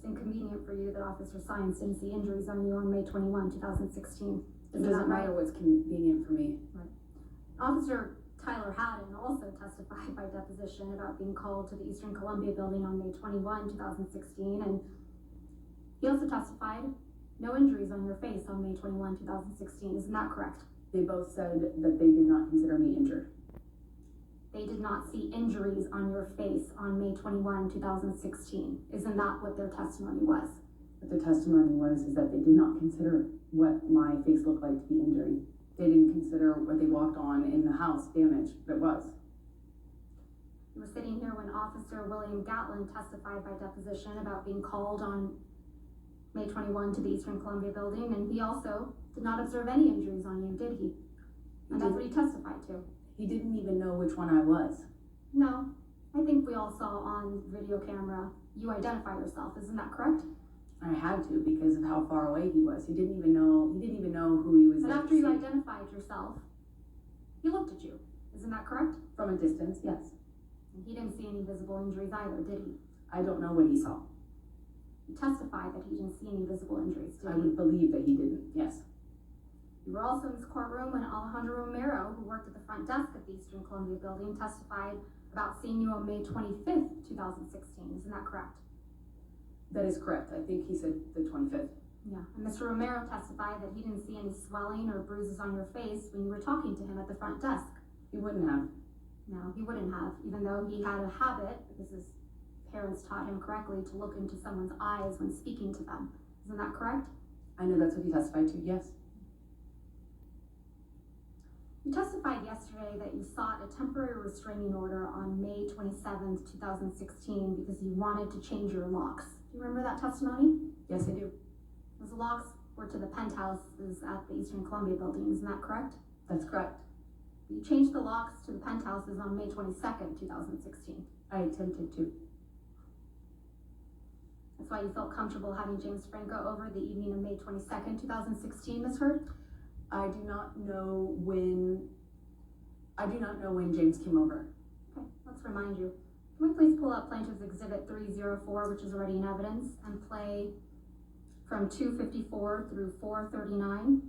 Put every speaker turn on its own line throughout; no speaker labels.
just inconvenient for you that Officer Science didn't see injuries on you on May 21, 2016.
It doesn't matter what's convenient for me.
Right. Officer Tyler Haddon also testified by deposition about being called to the Eastern Columbia building on May 21, 2016, and he also testified no injuries on your face on May 21, 2016. Isn't that correct?
They both said that they did not consider me injured.
They did not see injuries on your face on May 21, 2016. Isn't that what their testimony was?
What the testimony was is that they did not consider what my face looked like to be injury. They didn't consider what they walked on in the house damage, but it was.
You were sitting here when Officer William Gatlin testified by deposition about being called on May 21 to the Eastern Columbia building, and he also did not observe any injuries on you, did he? And that's what he testified to.
He didn't even know which one I was.
No, I think we all saw on video camera you identify yourself. Isn't that correct?
I had to because of how far away he was. He didn't even know who he was.
And after you identified yourself, he looked at you. Isn't that correct?
From a distance, yes.
And he didn't see any visible injuries either, did he?
I don't know what he saw.
You testified that he didn't see any visible injuries, did he?
I would believe that he didn't, yes.
You were also in this courtroom when Alejandro Romero, who worked at the front desk at the Eastern Columbia building, testified about seeing you on May 25th, 2016. Isn't that correct?
That is correct. I think he said the 25th.
Yeah. And Mr. Romero testified that he didn't see any swelling or bruises on your face when you were talking to him at the front desk.
He wouldn't have.
No, he wouldn't have, even though he had a habit, because his parents taught him correctly, to look into someone's eyes when speaking to them. Isn't that correct?
I know that's what he testified to, yes.
You testified yesterday that you sought a temporary restraining order on May 27th, 2016 because you wanted to change your locks. Do you remember that testimony?
Yes, I do.
Those locks were to the penthouses at the Eastern Columbia building, isn't that correct?
That's correct.
You changed the locks to the penthouses on May 22nd, 2016.
I attempted to.
That's why you felt comfortable having James Franco over the evening of May 22nd, 2016, Ms. Hurd?
I do not know when James came over.
Okay, let's remind you. Can we please pull up Plaintiff's Exhibit 304, which is already in evidence, and play from 254 through 439?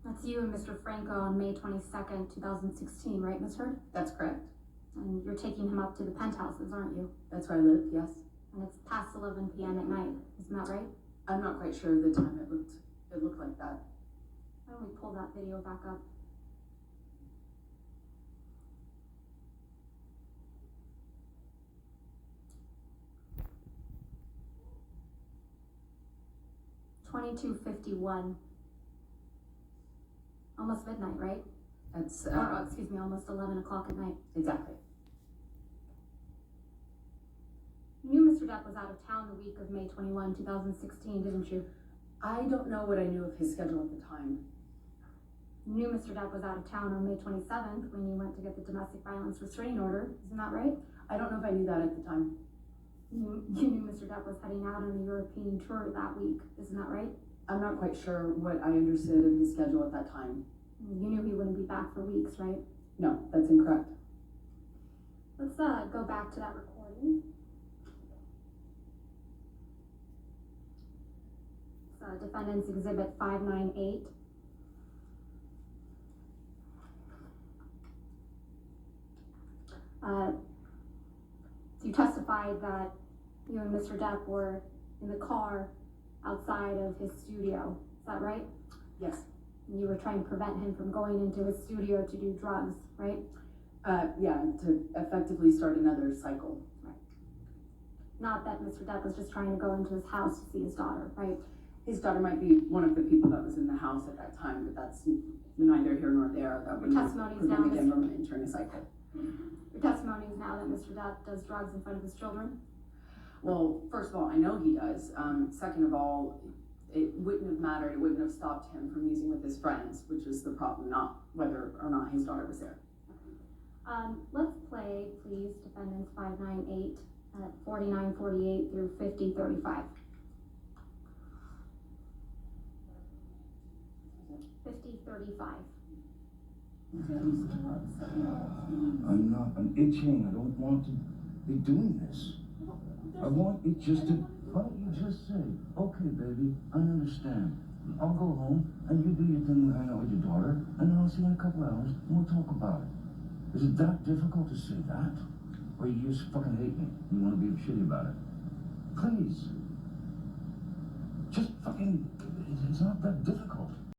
That's you and Mr. Franco on May 22nd, 2016, right, Ms. Hurd?
That's correct.
And you're taking him up to the penthouses, aren't you?
That's where I live, yes.
And it's past 11 p.m. at night, isn't that right?
I'm not quite sure of the time it looked like that.
Why don't we pull that video back up? $22:51. Almost midnight, right?
That's
Excuse me, almost 11 o'clock at night.
exactly.
Depp was out of town the week of May 21, 2016, didn't you?
I don't know what I knew of his schedule at the time.
You knew Mr. Depp was out of town on May 27th when you went to get the domestic violence restraining order, isn't that right?
I don't know if I knew that at the time.
You knew Mr. Depp was heading out on a European tour that week, isn't that right?
I'm not quite sure what I understood of his schedule at that time.
You knew he wouldn't be back for weeks, right?
No, that's incorrect.
Let's go back to that recording. It's Defendant's Exhibit 598. So you testified that you and Mr. Depp were in the car outside of his studio, is that right?
Yes.
And you were trying to prevent him from going into his studio to do drugs, right?
Yeah, to effectively start another cycle.
Right. Not that Mr. Depp was just trying to go into his house to see his daughter, right?
His daughter might be one of the people that was in the house at that time, but that's neither here nor there. That would
testimony is now
prevent him from entering a cycle.
Your testimony is now that Mr. Depp does drugs in front of his children?
Well, first of all, I know he does. Second of all, it wouldn't have mattered. It wouldn't have stopped him from using with his friends, which is the problem, not whether or not his daughter was there.
Let's play, please, Defendants 598 at 49:48 through 50:35. 50:35.
I'm not, I'm itching. I don't want to be doing this. I want it just to, why don't you just say, okay, baby, I understand. I'll go home and you do your thing and hang out with your daughter, and then I'll see you in a couple hours and we'll talk about it. Is it that difficult to say that? Or you just fucking hate me and you want to be shitty about it? Please. Just fucking, it's not that difficult.